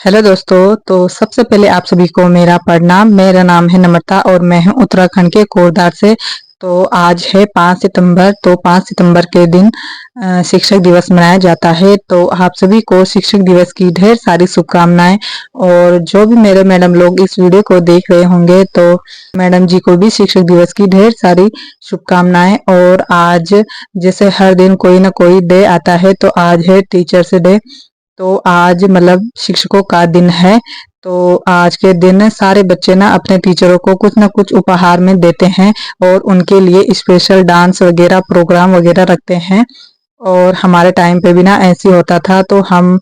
Hello दोस्तों। तो सबसे पहले आप सभी को मेरा प्रणाम। मेरा नाम है नम्रता और मैं हूं उत्तराखंड के कोरदार से। तो आज है 5 सितंबर। तो 5 सितंबर के दिन शिक्षक दिवस मनाया जाता है। तो आप सभी को शिक्षक दिवस की ढेर सारी शुभकामनाएं। और जो भी मेरे मैडम लोग इस वीडियो को देख रहे होंगे तो मैडम जी को भी शिक्षक दिवस की ढेर सारी शुभकामनाएं। और आज जैसे हर दिन कोई ना कोई डे आता है तो आज है टीचर्स डे। तो आज मतलब शिक्षकों का दिन है। तो आज के दिन सारे बच्चे ना अपने टीचरों को कुछ ना कुछ उपहार में देते हैं और उनके लिए स्पेशल डांस वगैरह प्रोग्राम वगैरह रखते हैं। और हमारे टाइम पे भी ना ऐसे होता था। तो हम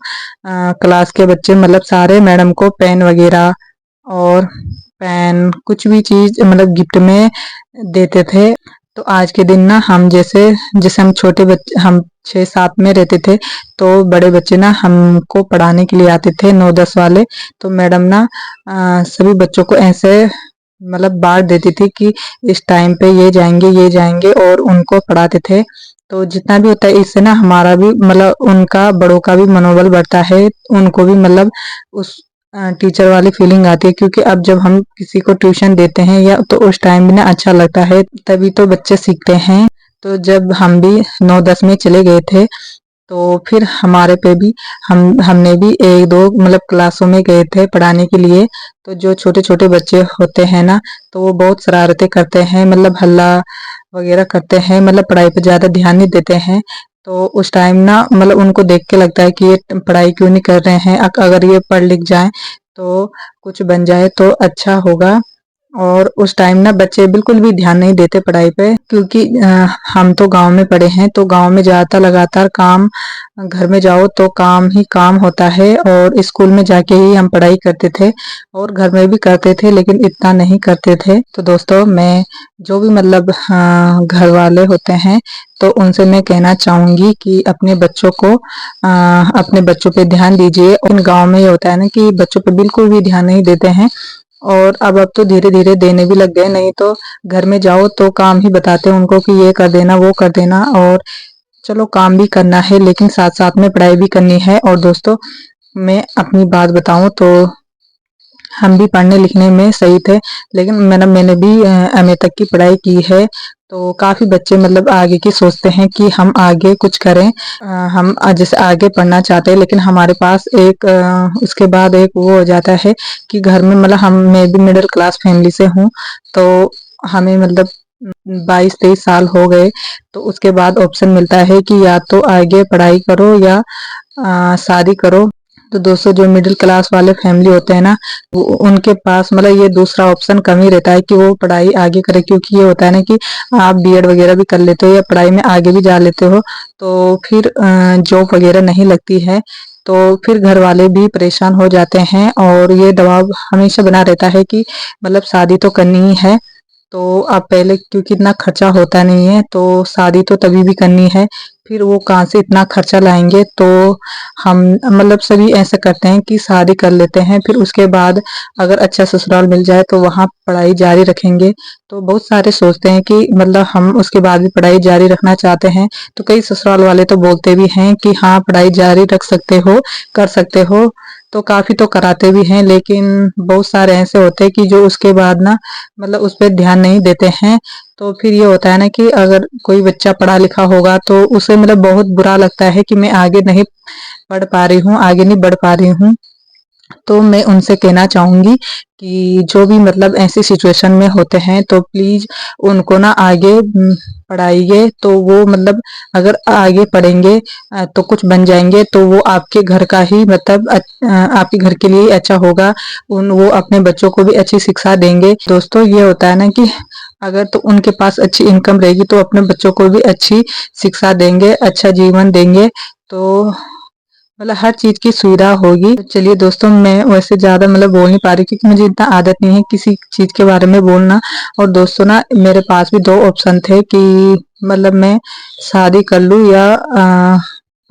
क्लास के बच्चे मतलब सारे मैडम को पेन वगैरह और पेन कुछ भी चीज मतलब गिफ्ट में देते थे। तो आज के दिन ना हम जैसे जैसे हम छोटे बच्चे हम 6-7 में रहते थे तो बड़े बच्चे ना हमको पढ़ाने के लिए आते थे 9-10 वाले। तो मैडम ना सभी बच्चों को ऐसे मतलब बांट देती थी कि इस टाइम पे ये जाएंगे और उनको पढ़ाते थे। तो जितना भी होता है इससे ना हमारा भी मतलब उनका बड़ों का भी मनोबल बढ़ता है। उनको भी मतलब उस टीचर वाली फीलिंग आती है क्योंकि अब जब हम किसी को ट्यूशन देते हैं या तो उस टाइम भी ना अच्छा लगता है, तभी तो बच्चे सीखते हैं। तो जब हम भी 9-10 में चले गए थे तो फिर हमारे पे भी हमने भी एक दो मतलब क्लासों में गए थे पढ़ाने के लिए। तो जो छोटे छोटे बच्चे होते हैं ना तो वो बहुत शरारतें करते हैं, मतलब हल्ला वगैरह करते हैं, मतलब पढ़ाई पे ज्यादा ध्यान नहीं देते हैं। तो उस टाइम ना मतलब उनको देख के लगता है कि ये पढ़ाई क्यों नहीं कर रहे हैं। अगर ये पढ़ लिख जाए तो कुछ बन जाए तो अच्छा होगा। और उस टाइम ना बच्चे बिल्कुल भी ध्यान नहीं देते पढ़ाई पे क्योंकि हम तो गांव में पढ़े हैं। तो गांव में ज्यादातर लगातार काम, घर में जाओ तो काम ही काम होता है और स्कूल में जाके ही हम पढ़ाई करते थे और घर में भी करते थे लेकिन इतना नहीं करते थे। तो दोस्तों मैं जो भी मतलब घर वाले होते हैं तो उनसे मैं कहना चाहूंगी कि अपने बच्चों को अपने बच्चों पे ध्यान दीजिए। उन गांव में ये होता है ना कि बच्चों पे बिल्कुल भी ध्यान नहीं देते हैं और अब तो धीरे धीरे देने भी लग गए। नहीं तो घर में जाओ तो काम ही बताते हैं उनको कि ये कर देना वो कर देना। और चलो काम भी करना है लेकिन साथ साथ में पढ़ाई भी करनी है। और दोस्तों मैं अपनी बात बताऊं तो हम भी पढ़ने लिखने में सही थे लेकिन मैंने भी एमए तक की पढ़ाई की है। तो काफी बच्चे मतलब आगे की सोचते हैं कि हम आगे कुछ करें। हम जैसे आगे पढ़ना चाहते हैं लेकिन हमारे पास एक उसके बाद एक वो हो जाता है कि घर में मतलब मैं भी मिडिल क्लास फैमिली से हूँ। तो हमें मतलब 22-23 साल हो गए तो उसके बाद ऑप्शन मिलता है कि या तो आगे पढ़ाई करो या शादी करो। तो दोस्तों जो मिडिल क्लास वाले फैमिली होते हैं ना उनके पास मतलब ये दूसरा ऑप्शन कम ही रहता है कि वो पढ़ाई आगे करे क्योंकि ये होता है ना कि आप बीएड वगैरह भी कर लेते हो या पढ़ाई में आगे भी जा लेते हो तो फिर जॉब वगैरह नहीं लगती है। तो फिर घर वाले भी परेशान हो जाते हैं और ये दबाव हमेशा बना रहता है कि मतलब शादी तो करनी ही है। तो अब पहले क्योंकि इतना खर्चा होता नहीं है तो शादी तो तभी भी करनी है। फिर वो कहाँ से इतना खर्चा लाएंगे। तो हम मतलब सभी ऐसा करते हैं कि शादी कर लेते हैं फिर उसके बाद अगर अच्छा ससुराल मिल जाए तो वहाँ पढ़ाई जारी रखेंगे। तो बहुत सारे सोचते हैं कि मतलब हम उसके बाद भी पढ़ाई जारी रखना चाहते हैं। तो कई ससुराल वाले तो बोलते भी हैं कि हाँ पढ़ाई जारी रख सकते हो, कर सकते हो। तो काफी तो कराते भी हैं लेकिन बहुत सारे ऐसे होते हैं कि जो उसके बाद ना मतलब उस पर ध्यान नहीं देते हैं। तो फिर ये होता है ना कि अगर कोई बच्चा पढ़ा लिखा होगा तो उसे मतलब बहुत बुरा लगता है कि मैं आगे नहीं पढ़ पा रही हूँ, आगे नहीं बढ़ पा रही हूँ। तो मैं उनसे कहना चाहूंगी कि जो भी मतलब ऐसी सिचुएशन में होते हैं तो प्लीज उनको ना आगे पढ़ाइए। तो वो मतलब अगर आगे पढ़ेंगे तो कुछ बन जाएंगे तो वो आपके घर का ही मतलब आपके घर के लिए अच्छा होगा। वो अपने बच्चों को भी अच्छी शिक्षा देंगे। दोस्तों ये होता है ना कि अगर तो उनके पास अच्छी इनकम रहेगी तो अपने बच्चों को भी अच्छी शिक्षा देंगे, अच्छा जीवन देंगे। तो मतलब हर चीज की सुविधा होगी। तो चलिए दोस्तों मैं वैसे ज्यादा मतलब बोल नहीं पा रही क्योंकि मुझे इतना आदत नहीं है किसी चीज के बारे में बोलना। और दोस्तों ना मेरे पास भी दो ऑप्शन थे कि मतलब मैं शादी कर लूं या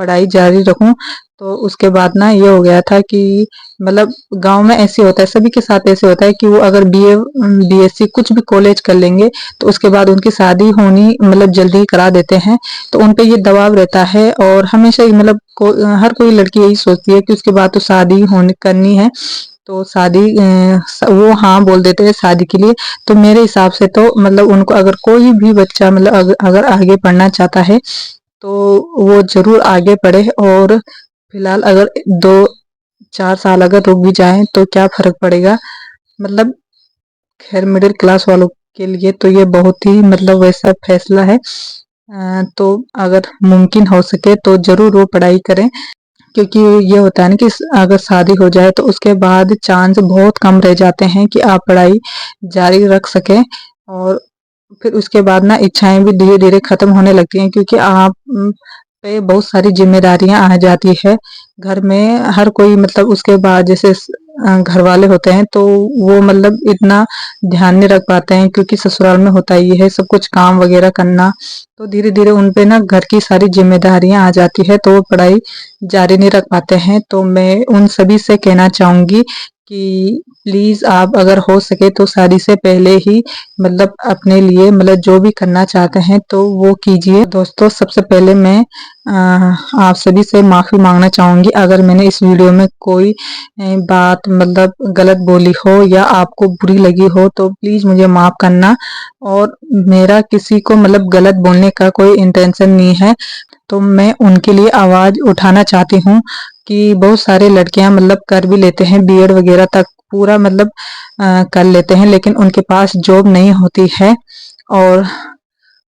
पढ़ाई जारी रखूं। तो उसके बाद ना ये हो गया था कि मतलब गांव में ऐसे होता है, सभी के साथ ऐसे होता है कि वो अगर बीए बीएससी कुछ भी कॉलेज कर लेंगे तो उसके बाद उनकी शादी होनी मतलब जल्दी ही करा देते हैं। तो उन पे ये दबाव रहता है और हमेशा ही मतलब हर कोई लड़की यही सोचती है कि उसके बाद तो शादी होनी करनी है, तो शादी वो हाँ बोल देते हैं शादी के लिए। तो मेरे हिसाब से तो मतलब उनको अगर कोई भी बच्चा मतलब अगर आगे पढ़ना चाहता है तो वो जरूर आगे पढ़े। और फिलहाल अगर 2-4 साल अगर रुक भी जाए तो क्या फर्क पड़ेगा, मतलब खैर मिडिल क्लास वालों के लिए तो ये बहुत ही मतलब वैसा फैसला है। तो अगर मुमकिन हो सके तो जरूर वो पढ़ाई करें, क्योंकि ये होता है ना कि अगर शादी हो जाए तो उसके बाद चांस बहुत कम रह जाते हैं कि आप पढ़ाई जारी रख सकें। और फिर उसके बाद ना इच्छाएं भी धीरे धीरे खत्म होने लगती हैं, क्योंकि आप पे बहुत सारी जिम्मेदारियां आ जाती है घर में। हर कोई मतलब उसके बाद जैसे घर वाले होते हैं तो वो मतलब इतना ध्यान नहीं रख पाते हैं, क्योंकि ससुराल में होता ही है सब कुछ काम वगैरह करना। तो धीरे धीरे उन पे ना घर की सारी जिम्मेदारियां आ जाती है तो वो पढ़ाई जारी नहीं रख पाते हैं। तो मैं उन सभी से कहना चाहूंगी कि प्लीज आप अगर हो सके तो शादी से पहले ही मतलब अपने लिए मतलब जो भी करना चाहते हैं तो वो कीजिए। दोस्तों सबसे पहले मैं आप सभी से माफी मांगना चाहूंगी अगर मैंने इस वीडियो में कोई बात मतलब गलत बोली हो या आपको बुरी लगी हो, तो प्लीज मुझे माफ करना। और मेरा किसी को मतलब गलत बोलने का कोई इंटेंशन नहीं है। तो मैं उनके लिए आवाज उठाना चाहती हूँ कि बहुत सारे लड़कियां मतलब कर भी लेते हैं बीएड वगैरह तक पूरा मतलब कर लेते हैं, लेकिन उनके पास जॉब नहीं होती है और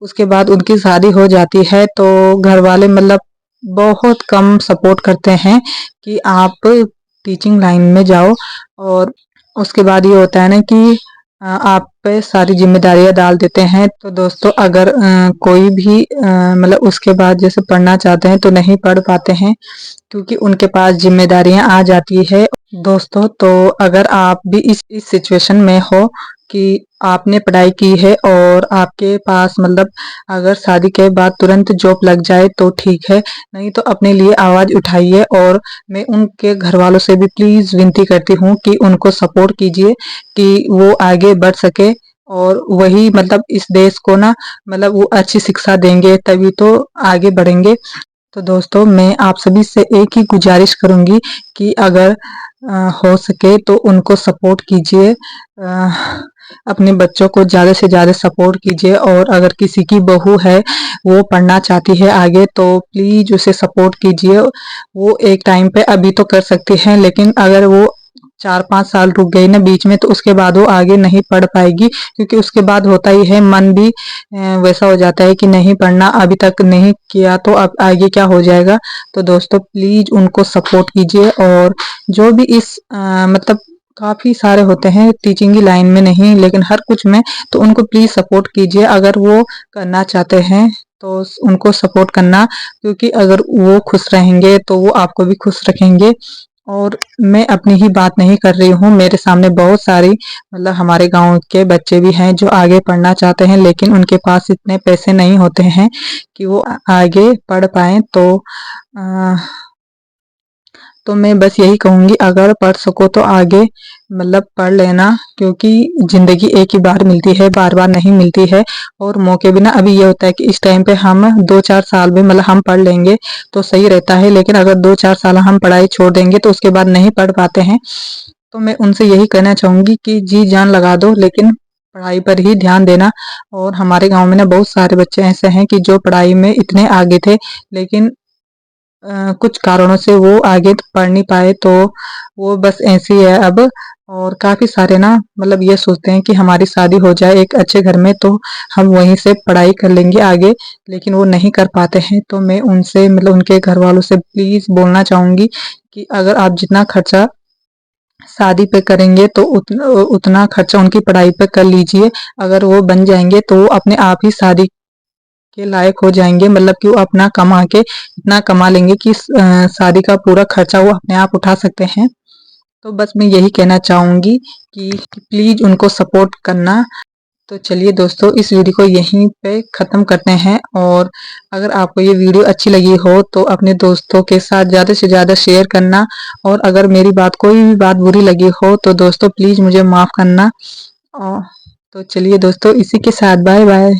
उसके बाद उनकी शादी हो जाती है तो घर वाले मतलब बहुत कम सपोर्ट करते हैं कि आप टीचिंग लाइन में जाओ। और उसके बाद ये होता है ना कि आप पे सारी जिम्मेदारियां डाल देते हैं। तो दोस्तों अगर कोई भी मतलब उसके बाद जैसे पढ़ना चाहते हैं तो नहीं पढ़ पाते हैं, क्योंकि उनके पास जिम्मेदारियां आ जाती है। दोस्तों तो अगर आप भी इस सिचुएशन में हो कि आपने पढ़ाई की है और आपके पास मतलब अगर शादी के बाद तुरंत जॉब लग जाए तो ठीक है, नहीं तो अपने लिए आवाज उठाइए। और मैं उनके घर वालों से भी प्लीज विनती करती हूँ कि उनको सपोर्ट कीजिए कि वो आगे बढ़ सके और वही मतलब इस देश को ना मतलब वो अच्छी शिक्षा देंगे तभी तो आगे बढ़ेंगे। तो दोस्तों मैं आप सभी से एक ही गुजारिश करूंगी कि अगर हो सके तो उनको सपोर्ट कीजिए, अपने बच्चों को ज़्यादा से ज़्यादा सपोर्ट कीजिए। और अगर किसी की बहू है वो पढ़ना चाहती है आगे तो प्लीज उसे सपोर्ट कीजिए। वो एक टाइम पे अभी तो कर सकती है, लेकिन अगर वो 4-5 साल रुक गई ना बीच में तो उसके बाद वो आगे नहीं पढ़ पाएगी, क्योंकि उसके बाद होता ही है मन भी वैसा हो जाता है कि नहीं पढ़ना, अभी तक नहीं किया तो अब आगे क्या हो जाएगा। तो दोस्तों प्लीज उनको सपोर्ट कीजिए। और जो भी इस मतलब काफी सारे होते हैं टीचिंग की लाइन में नहीं लेकिन हर कुछ में, तो उनको प्लीज सपोर्ट कीजिए अगर वो करना चाहते हैं तो उनको सपोर्ट करना, क्योंकि अगर वो खुश रहेंगे तो वो आपको भी खुश रखेंगे। और मैं अपनी ही बात नहीं कर रही हूँ, मेरे सामने बहुत सारी मतलब हमारे गांव के बच्चे भी हैं जो आगे पढ़ना चाहते हैं लेकिन उनके पास इतने पैसे नहीं होते हैं कि वो आगे पढ़ पाए। तो मैं बस यही कहूंगी अगर पढ़ सको तो आगे मतलब पढ़ लेना, क्योंकि जिंदगी एक ही बार मिलती है, बार बार नहीं मिलती है। और मौके भी ना अभी ये होता है कि इस टाइम पे हम 2-4 साल में मतलब हम पढ़ लेंगे तो सही रहता है, लेकिन अगर 2-4 साल हम पढ़ाई छोड़ देंगे तो उसके बाद नहीं पढ़ पाते हैं। तो मैं उनसे यही कहना चाहूंगी कि जी जान लगा दो लेकिन पढ़ाई पर ही ध्यान देना। और हमारे गांव में ना बहुत सारे बच्चे ऐसे हैं कि जो पढ़ाई में इतने आगे थे लेकिन कुछ कारणों से वो आगे पढ़ नहीं पाए, तो वो बस ऐसे ही है अब। और काफी सारे ना मतलब ये सोचते हैं कि हमारी शादी हो जाए एक अच्छे घर में तो हम वहीं से पढ़ाई कर लेंगे आगे, लेकिन वो नहीं कर पाते हैं। तो मैं उनसे मतलब उनके घर वालों से प्लीज बोलना चाहूंगी कि अगर आप जितना खर्चा शादी पे करेंगे तो उतना उतना खर्चा उनकी पढ़ाई पे कर लीजिए। अगर वो बन जाएंगे तो वो अपने आप ही शादी के लायक हो जाएंगे, मतलब कि वो अपना कमा के इतना कमा लेंगे कि शादी का पूरा खर्चा वो अपने आप उठा सकते हैं। तो बस मैं यही कहना चाहूंगी कि प्लीज उनको सपोर्ट करना। तो चलिए दोस्तों, इस वीडियो को यहीं पे ख़त्म करते हैं। और अगर आपको ये वीडियो अच्छी लगी हो तो अपने दोस्तों के साथ ज़्यादा से ज़्यादा शेयर करना। और अगर मेरी बात कोई भी बात बुरी लगी हो तो दोस्तों प्लीज़ मुझे माफ़ करना। और तो चलिए दोस्तों, इसी के साथ बाय बाय।